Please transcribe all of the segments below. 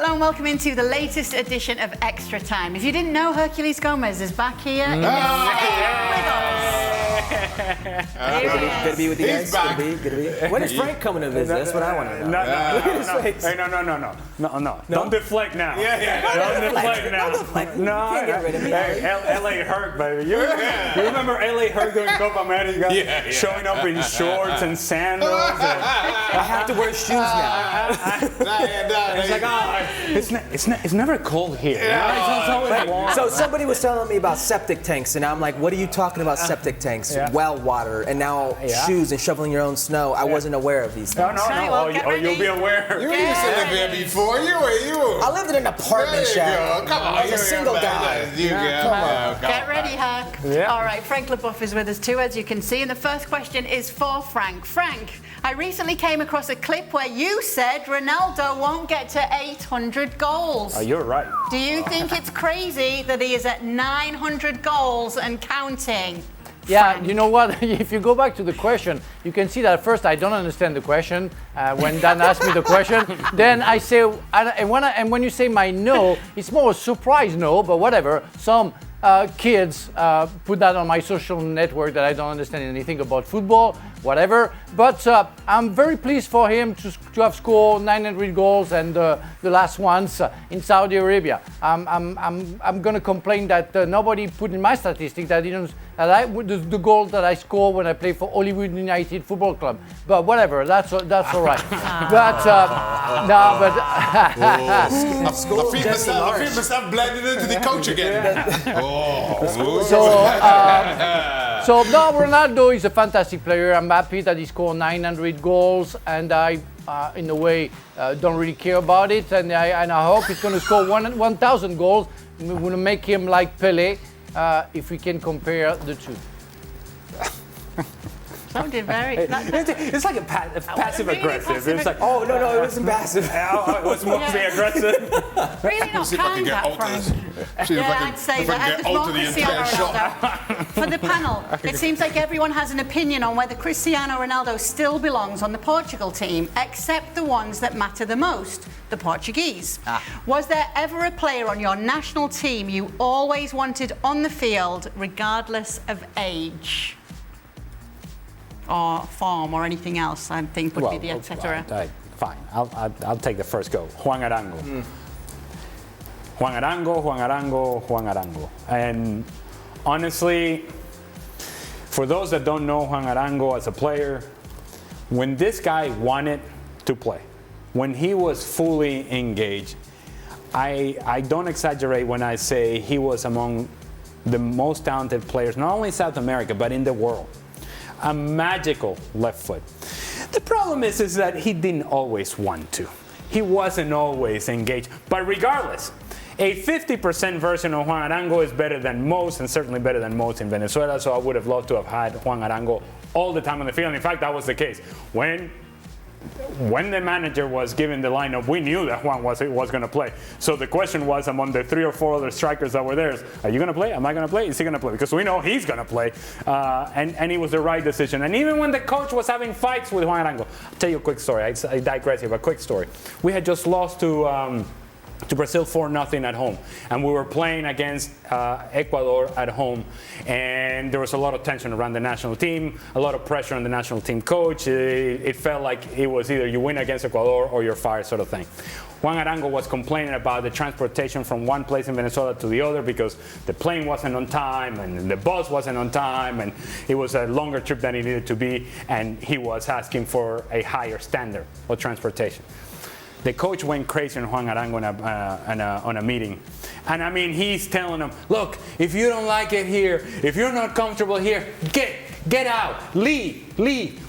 Hello and welcome into the latest edition of Extra Time. If you didn't know, Herculez Gomez is back here in the with us. Good to be with you guys. Good to be. When is Frank coming to visit? That's what I want to know. No. Don't deflect now. Don't deflect now. No. Hey, LA Herc, baby. You remember LA Herc doing Copa America? Showing up in shorts and sandals. I have to wear shoes now. It's like, it's never cold here. It's always warm. So somebody was telling me about septic tanks, and I'm like, what are you talking about septic tanks? Well water, and now shoes and shoveling your own snow. I wasn't aware of these things. No. You'll be aware. You used to live there before. I lived in an apartment shack. Come on. As a single guy. Get ready, Herc. Yeah. All right, Frank Leboeuf is with us too, as you can see. And the first question is for Frank. Frank, I recently came across a clip where you said Ronaldo won't get to 800 goals. You're right. Do you think it's crazy that he is at 900 goals and counting? Yeah, Frank. you know what? If you go back to the question, you can see that at first I don't understand the question. When Dan asked me the question, then I say, and when you say my no, it's more a surprise no, but whatever. Some kids put that on my social network that I don't understand anything about football, whatever. But I'm very pleased for him to have scored 900 goals and the last ones in Saudi Arabia. I'm going to complain that nobody put in my statistic that the goal that I score when I play for Hollywood United Football Club. But whatever, that's all right. But I feel myself blending into the coach again. So no, Ronaldo is a fantastic player. I'm happy that he scored 900 goals, and I, in a way, don't really care about it. And I hope he's going to score 1,000 goals. We're going to make him like Pelé, if we can compare the two. Sounded very... It's like a passive aggressive. It's like, Oh, no, it wasn't passive. it was mostly aggressive. Really not See if I can kind, get that, out of Frank. this. See if Yeah, I I'd say can that. get out of the entire shot. For the panel, it seems like everyone has an opinion on whether Cristiano Ronaldo still belongs on the Portugal team, except the ones that matter the most, the Portuguese. Was there ever a player on your national team you always wanted on the field, regardless of age? Or form or anything else, I think would be the etc. Fine, I'll take the first go. Juan Arango. Juan Arango. And honestly, for those that don't know Juan Arango as a player, when this guy wanted to play, when he was fully engaged, I don't exaggerate when I say he was among the most talented players, not only in South America, but in the world. A magical left foot. The problem is that he didn't always want to. He wasn't always engaged. But regardless, a 50% version of Juan Arango is better than most, and certainly better than most in Venezuela. So I would have loved to have had Juan Arango all the time on the field. In fact, that was the case. When the manager was given the lineup, we knew that Juan was going to play. So the question was among the 3 or 4 other strikers that were there, are you going to play? Am I going to play? Is he going to play? Because we know he's going to play. And it was the right decision. And even when the coach was having fights with Juan Arango, I'll tell you a quick story. I digress here, but a quick story. We had just lost to Brazil 4-0 at home, and we were playing against Ecuador at home, and there was a lot of tension around the national team, a lot of pressure on the national team coach. It felt like it was either you win against Ecuador or you're fired, sort of thing. Juan Arango was complaining about the transportation from one place in Venezuela to the other because the plane wasn't on time and the bus wasn't on time, and it was a longer trip than it needed to be, and he was asking for a higher standard of transportation. The coach went crazy on Juan Arango on a meeting. And I mean, he's telling him, look, if you don't like it here, if you're not comfortable here, get out, leave.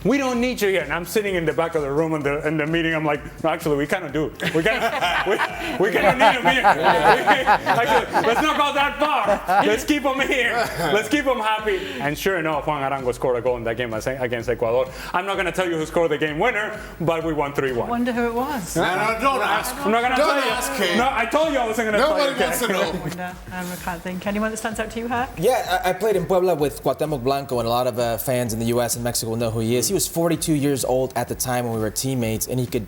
We don't need you here. And I'm sitting in the back of the room in the meeting. I'm like, no, actually, we kind of do. We kind of need him here. Actually, let's not go that far. Let's keep him here. Let's keep him happy. And sure enough, Juan Arango scored a goal in that game against Ecuador. I'm not going to tell you who scored the game winner, but we won 3-1. I wonder who it was. No, don't ask. I'm not going to tell you. Ask him. No, I told you I wasn't going to tell you. Nobody wants to know. I wonder. I can't think. Anyone that stands out to you, Herc? Yeah, I played in Puebla with Cuauhtemoc Blanco, and a lot of fans in the U.S. and Mexico will know who he is. He was 42 years old at the time when we were teammates, and he could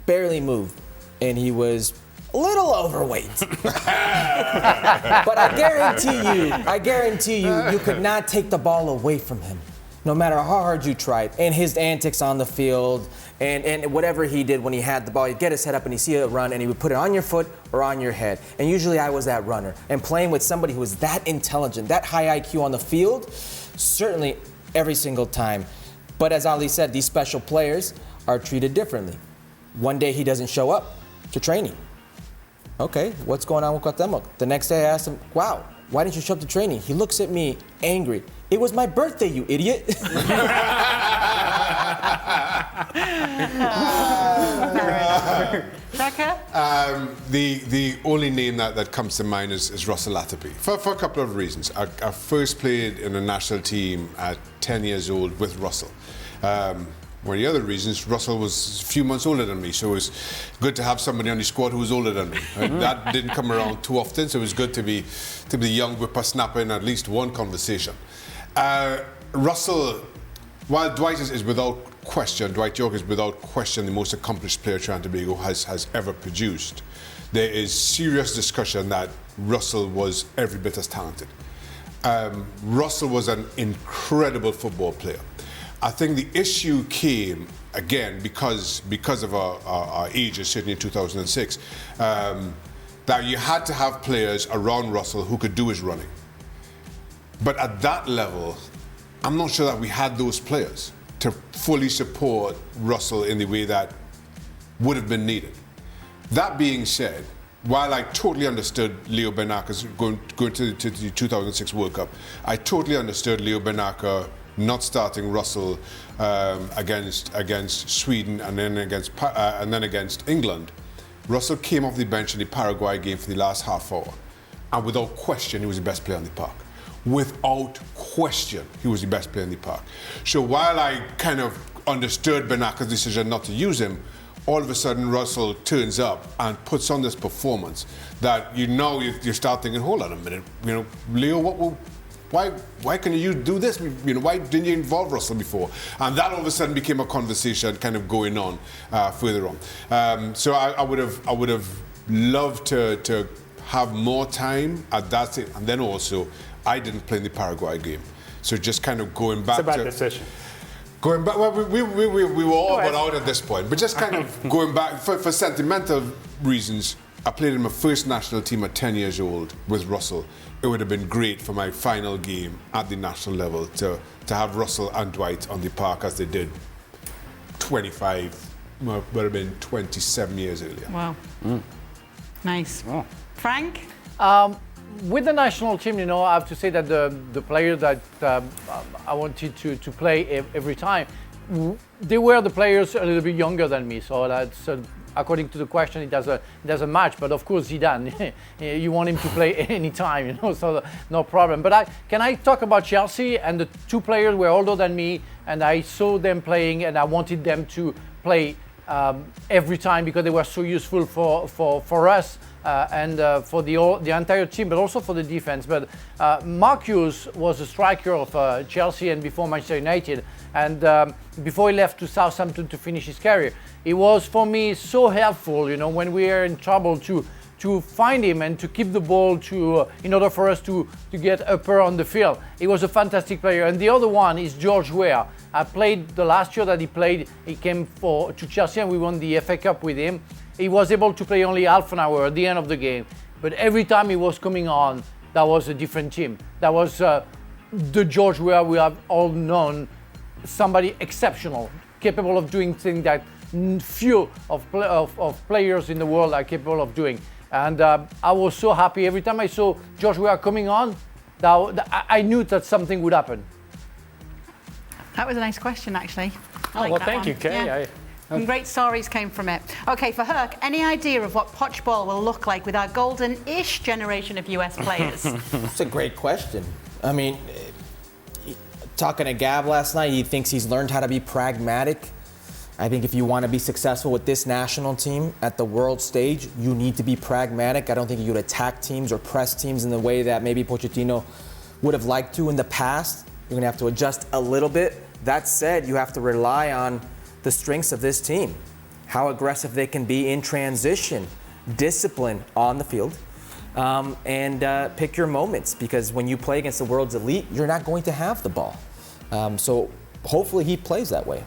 barely move. And he was a little overweight. But I guarantee you, you could not take the ball away from him, no matter how hard you tried. And his antics on the field, and whatever he did when he had the ball, he'd get his head up and he'd see it run, and he would put it on your foot or on your head. And usually I was that runner. And playing with somebody who was that intelligent, that high IQ on the field, certainly every single time. But as Ali said, these special players are treated differently. One day he doesn't show up to training. Okay, what's going on with Cuauhtemoc? The next day I asked him, wow, why didn't you show up to training? He looks at me angry. It was my birthday, you idiot. Shaka? The only name that comes to mind is Russell Latterby, for a couple of reasons. I first played in the national team at 10 years old with Russell. One of the other reasons, Russell was a few months older than me, so it was good to have somebody on the squad who was older than me. That didn't come around too often, so it was good to be the young whippersnapper in at least one conversation. Russell, while Dwight is without question, Dwight Yorke is without question the most accomplished player Trinidad and Tobago has ever produced, there is serious discussion that Russell was every bit as talented. Russell was an incredible football player. I think the issue came, again, because of our ages, certainly in 2006, that you had to have players around Russell who could do his running. But at that level, I'm not sure that we had those players to fully support Russell in the way that would have been needed. That being said, while I totally understood Leo Bernacca's going to the 2006 World Cup, I totally understood Leo Bernacca not starting Russell against Sweden and then against England. Russell came off the bench in the Paraguay game for the last half hour, and without question, he was the best player on the park. Without question, he was the best player in the park. So while I kind of understood Bernacca's decision not to use him, all of a sudden Russell turns up and puts on this performance that you start thinking, hold on a minute, Leo, why can you do this? Why didn't you involve Russell before? And that all of a sudden became a conversation kind of going on further on. So I would have loved to have more time at that stage. And then also, I didn't play in the Paraguay game. So just kind of going back to... It's a bad decision. Going back, well, we were all but out at this point. But just kind of going back, for sentimental reasons, I played in my first national team at 10 years old with Russell. It would have been great for my final game at the national level to have Russell and Dwight on the park as they did 27 years earlier. Wow. Nice. Oh. Frank? With the national team, I have to say that the players that I wanted to play every time, they were the players a little bit younger than me. So that's according to the question, it doesn't match. But of course, Zidane, you want him to play any time, so no problem. But can I talk about Chelsea? And the two players were older than me, and I saw them playing, and I wanted them to play every time because they were so useful for us and for the entire team, but also for the defense. But Marcus was a striker of Chelsea and before Manchester United, and before he left to Southampton to finish his career. It was for me so helpful, when we are in trouble to find him and to keep the ball in order for us to get upper on the field. He was a fantastic player. And the other one is George Weah. I played the last year that he played. He came to Chelsea and we won the FA Cup with him. He was able to play only half an hour at the end of the game. But every time he was coming on, that was a different team. That was the George Weah we have all known, somebody exceptional, capable of doing things that few of players in the world are capable of doing. And I was so happy every time I saw George Weah coming on, I knew that something would happen. That was a nice question, actually. Thank you, Kay. Yeah. And great stories came from it. Okay, for Herc, any idea of what Poch ball will look like with our golden-ish generation of US players? It's a great question. I mean, talking to Gab last night, he thinks he's learned how to be pragmatic. I think if you want to be successful with this national team at the world stage, you need to be pragmatic. I don't think you would attack teams or press teams in the way that maybe Pochettino would have liked to in the past. You're going to have to adjust a little bit. That said, you have to rely on the strengths of this team, how aggressive they can be in transition, discipline on the field, and pick your moments, because when you play against the world's elite, you're not going to have the ball. So hopefully he plays that way.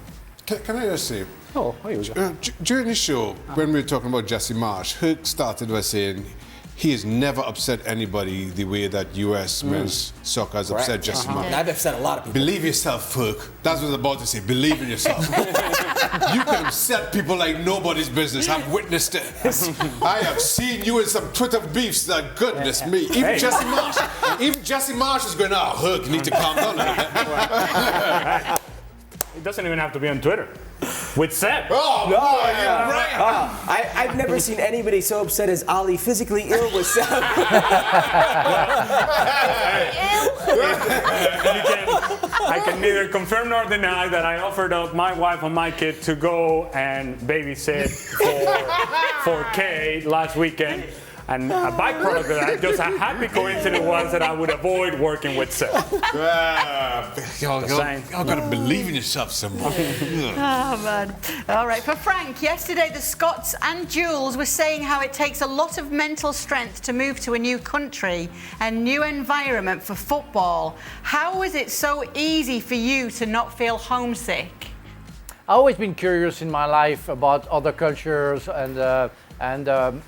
Can I just say, here we go. during the show, when we were talking about Jesse Marsch, Herc started by saying he has never upset anybody the way that US men's soccer has upset Jesse Marsch. And I've upset a lot of people. Believe yourself, Herc. That's what I was about to say. Believe in yourself. You can upset people like nobody's business. I've witnessed it. I have seen you in some Twitter beefs. That goodness me. Even Jesse Marsch is going, oh, Herc, you need to calm down a little bit. It doesn't even have to be on Twitter. With Seb. Oh, No, boy, you're right. I've never seen anybody so upset as Ali, physically ill with Seb. I can neither confirm nor deny that I offered up my wife and my kid to go and babysit for Kay last weekend. And a byproduct of that, just a happy coincidence was that I would avoid working with Seb. Y'all got to believe in yourself some more. Oh, man. All right, for Frank, yesterday the Scots and Jules were saying how it takes a lot of mental strength to move to a new country and new environment for football. How is it so easy for you to not feel homesick? I've always been curious in my life about other cultures and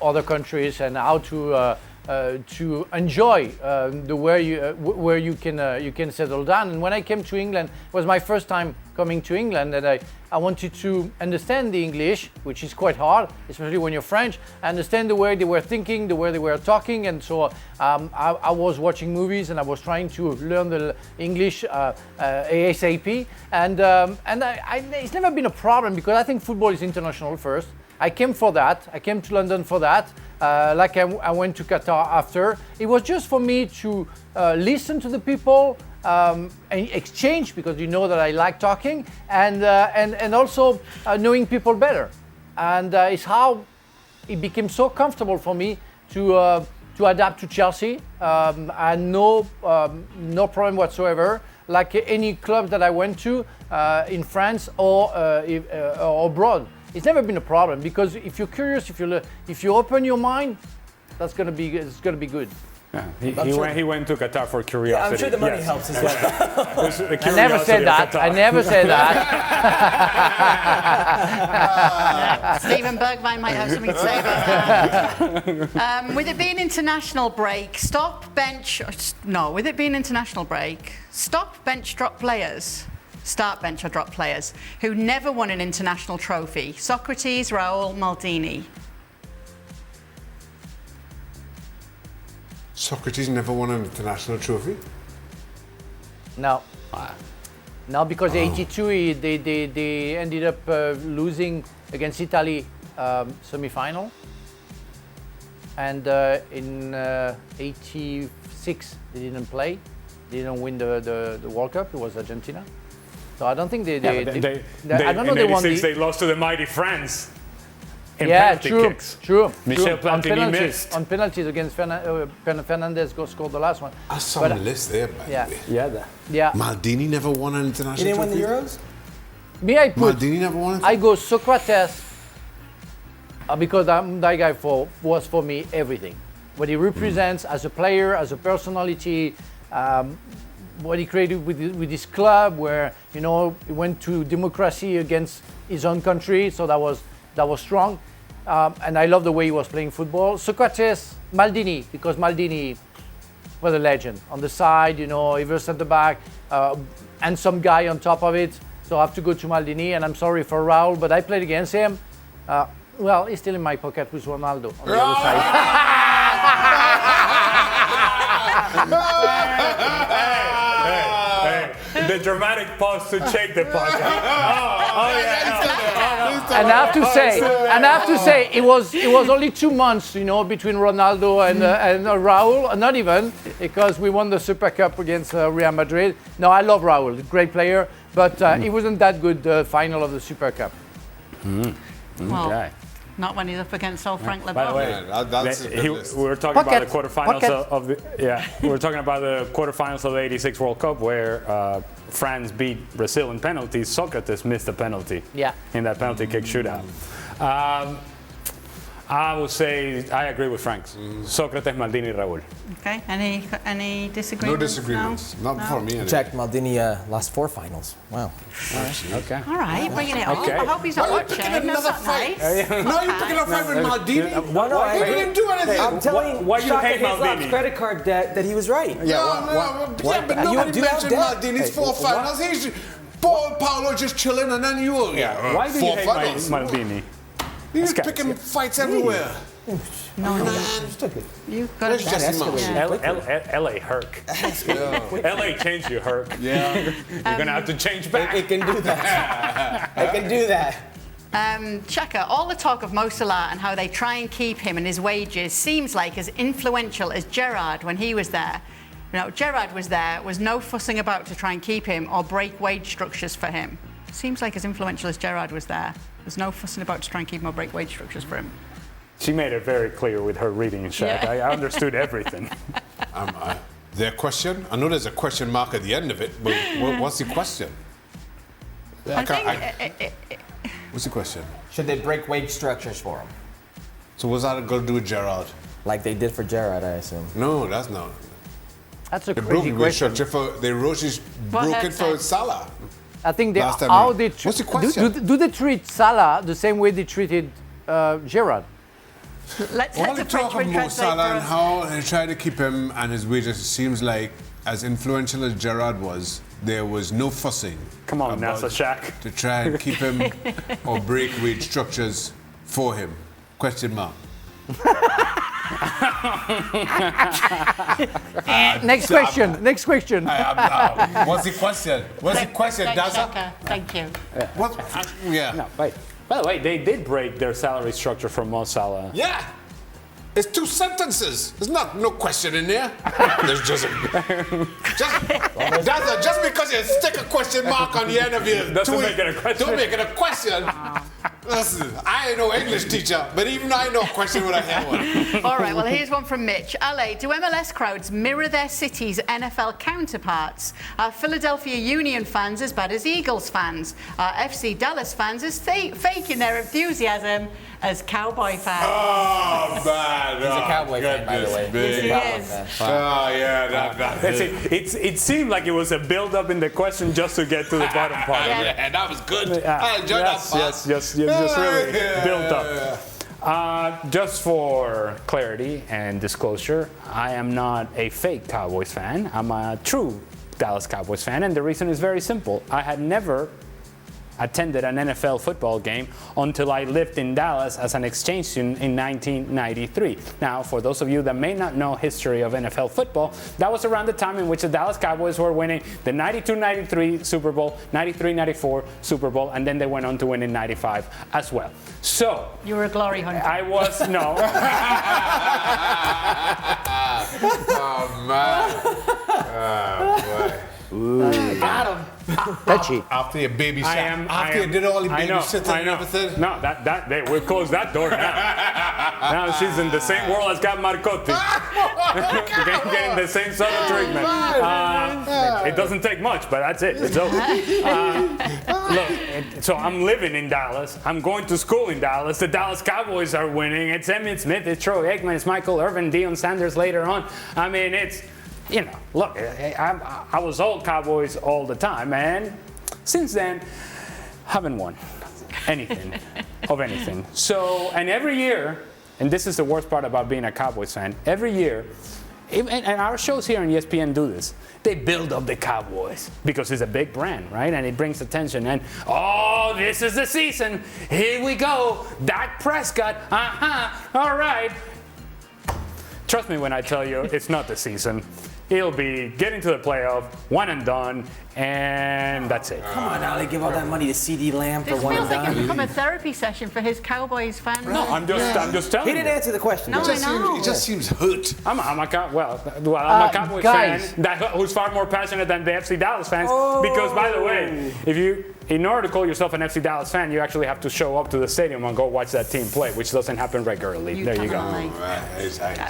other countries, and how to enjoy the where you can settle down. And when I came to England, it was my first time coming to England, and I wanted to understand the English, which is quite hard, especially when you're French. Understand the way they were thinking, the way they were talking, and so I was watching movies and I was trying to learn the English ASAP. And it's never been a problem, because I think football is international first. I came for that. I came to London for that. Like I went to Qatar after. It was just for me to listen to the people and exchange, because you know that I like talking, and also knowing people better. And it's how it became so comfortable for me to adapt to Chelsea. And no problem whatsoever. Like any club that I went to in France or abroad. It's never been a problem, because if you're curious, if you open your mind, it's gonna be good. Yeah. He went to Qatar for curiosity. Yeah, I'm sure the money helps as well. I never said that. I never said that. Stephen Bergwijn might have something to say about that. With it being international break, stop, bench, drop players. Start, bench, or drop players who never won an international trophy. Socrates, Raul, Maldini. Socrates never won an international trophy? No. No, because '82 they ended up losing against Italy semi-final, and in '86 they didn't play. They didn't win the World Cup. It was Argentina. So I don't think I don't know in they won. They lost to the mighty France. In yeah, penalty true, kicks. true. Michel true. Platini missed. On penalties against Fernandez scored the last one. I saw the list there, by the way. Yeah. Maldini never won an international trophy? You didn't win the Euros? Me, I put. Maldini never won it? I go Socrates because that guy was for me everything. What he represents as a player, as a personality, what he created with his club, where he went to democracy against his own country, so that was strong, and I love the way he was playing football. Socrates, Maldini, because Maldini was a legend on the side, either centre back, and some guy on top of it. So I have to go to Maldini, and I'm sorry for Raul, but I played against him. Well, he's still in my pocket with Ronaldo on the other side. The dramatic pause to check the podcast. And I have to say, it was only 2 months, between Ronaldo and Raul. Not even, because we won the Super Cup against Real Madrid. No, I love Raul, great player, but he wasn't that good the final of the Super Cup. Well, Okay. not when he's up against old Frank By the Leboeuf. way, we were talking about the quarterfinals of the we were talking about the quarterfinals of the '86 World Cup, where France beat Brazil in penalties. Socrates missed a penalty. Yeah. In that penalty kick shootout. I would say I agree with Frank. Socrates, Maldini, Raul. Okay. Any disagreements? No disagreements. No? Not for me. Anyway. Check. Maldini lost 4 finals. Wow. Okay. All right, bringing it up. Okay. I hope he's not Why are you watching. picking another That's not fight? nice. No, you're picking a fight with Maldini. Why He didn't do anything. I'm telling why you Shaka hate Hislop's Maldini? credit card debt that he was right. Yeah, but nobody do you have mentioned that? Maldini's 4 finals. He's Paulo just chilling, and then you. Why do you 4 hate finals. Maldini? He's This guy- picking fights everywhere. No, you've got to That's just LA Herc. LA changed you, Herc. Yeah. You're gonna have to change back. It can do that. It can do that. Shaka, all the talk of Mo Salah and how they try and keep him and his wages seems like as influential as Gerrard when he was there. You know, Gerrard was there, was no fussing about to try and keep him or break wage structures for him. Seems like as influential as Gerrard was there. There's no fussing about to try and keep him or break wage structures for him. She made it very clear with her reading, Shaq. Yeah. I understood everything. Their question? I know there's a question mark at the end of it, but what's the question? What's the question? Should they break wage structures for him? So what's that got to do with Gerrard? Like they did for Gerrard, I assume. No, that's not. That's a They broke crazy the wage question. structure for they broke it for Salah. I think they Last time how we- they What's the question? do they treat Salah the same way they treated Gerrard? Let's All head the to talk French of French Mo Salah and translate for us. how they tried to keep him and his wages, it seems like as influential as Gerrard was, there was no fussing. Come on, about NASA Shaq. to try and keep him or break wage structures for him. Question mark. Next question. Next question. What's the question? What's the question, Thanks, Daza? Shaka. Thank you. What? Yeah. No, wait. By the way, they did break their salary structure for Mo Salah. Yeah. It's 2 sentences. There's no question in there. There's just just because you stick a question mark on the end of your Doesn't tweet, make it a question. don't make it a question. Listen, I ain't no English teacher, but even I know a question when I hear one. All right, well, here's one from Mitch. LA, do MLS crowds mirror their city's NFL counterparts? Are Philadelphia Union fans as bad as Eagles fans? Are FC Dallas fans as faking their enthusiasm as Cowboy fans? Oh, man. He's a Cowboy fan, by the way. Yes, he Cowboy is. fan. Oh, yeah, that. Let's see, it seemed like it was a build-up in the question just to get to the bottom part. Yeah. Yeah, that was good. I enjoyed that part. Yes, just really built up. Just for clarity and disclosure, I am not a fake Cowboys fan. I'm a true Dallas Cowboys fan, and the reason is very simple. I had never attended an NFL football game until I lived in Dallas as an exchange student in 1993. Now, for those of you that may not know history of NFL football, that was around the time in which the Dallas Cowboys were winning the 92-93 Super Bowl, 93-94 Super Bowl, and then they went on to win in 95 as well. So, You were a glory hunter. I was, no. Oh, man. Oh, boy. Got him. Touchy. After your baby after you did all the babysitting and everything. No, we'll close that door now. Now she's in the same world as Gab Marcotti. Getting the same sort of treatment. It doesn't take much, but that's it. It's over. Look, so I'm living in Dallas. I'm going to school in Dallas. The Dallas Cowboys are winning. It's Emmitt Smith. It's Troy Aikman. It's Michael Irvin. Deion Sanders later on. I mean, it's... You know, look, I was old Cowboys all the time, and since then, haven't won anything of anything. So, and every year, and this is the worst part about being a Cowboys fan, every year, and our shows here on ESPN do this, they build up the Cowboys because it's a big brand, right? And it brings attention. And, oh, this is the season. Here we go. Dak Prescott. All right. Trust me when I tell you it's not the season. He'll be getting to the playoff, one and done, and that's it. Come on now, they give all that money to CD Lamb for This one feels and like it's done. become a therapy session for his Cowboys fans. No, I'm just telling He you. didn't answer the question. No, though. I know. It just seems hurt. I'm a Cowboys guys. fan who's far more passionate than the FC Dallas fans. Because, by the way, in order to call yourself an FC Dallas fan, you actually have to show up to the stadium and go watch that team play, which doesn't happen regularly. There you go.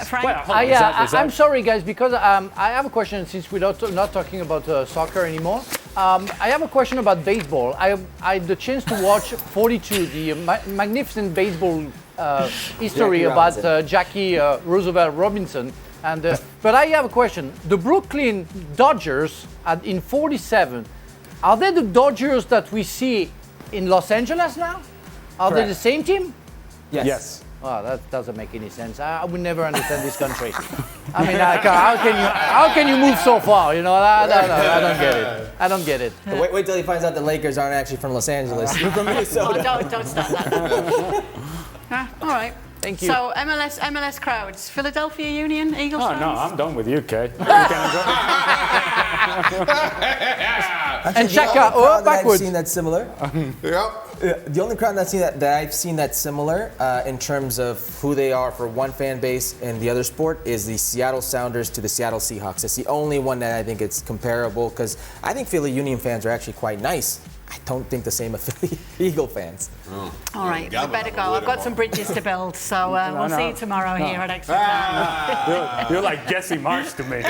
Frank? Well, hold on, is that- I'm sorry, guys, because I have a question since we're not talking about soccer anymore. I have a question about baseball. I had the chance to watch 42, the magnificent baseball history about Jackie Roosevelt Robinson. And but I have a question. The Brooklyn Dodgers in '47, are they the Dodgers that we see in Los Angeles now? Are they the same team? Yes. Oh, that doesn't make any sense. I would never understand this country. I mean, how can you move so far? You know, I don't get it. I don't get it. Wait till he finds out the Lakers aren't actually from Los Angeles. They're from Minnesota. Don't start that. All right. Thank you. So MLS crowds, Philadelphia Union, Eagles Oh fans? no, I'm done with you, Kay. And Shaka, backwards. I've seen that similar. The only crowd that I've seen that similar in terms of who they are for one fan base and the other sport is the Seattle Sounders to the Seattle Seahawks. It's the only one that I think it's comparable because I think Philly Union fans are actually quite nice. I don't think the same of Philly Eagle fans. All right, we better go. I've got some bridges to build, so we'll see you tomorrow here at Extra Time. You're like Jesse Marsh to me.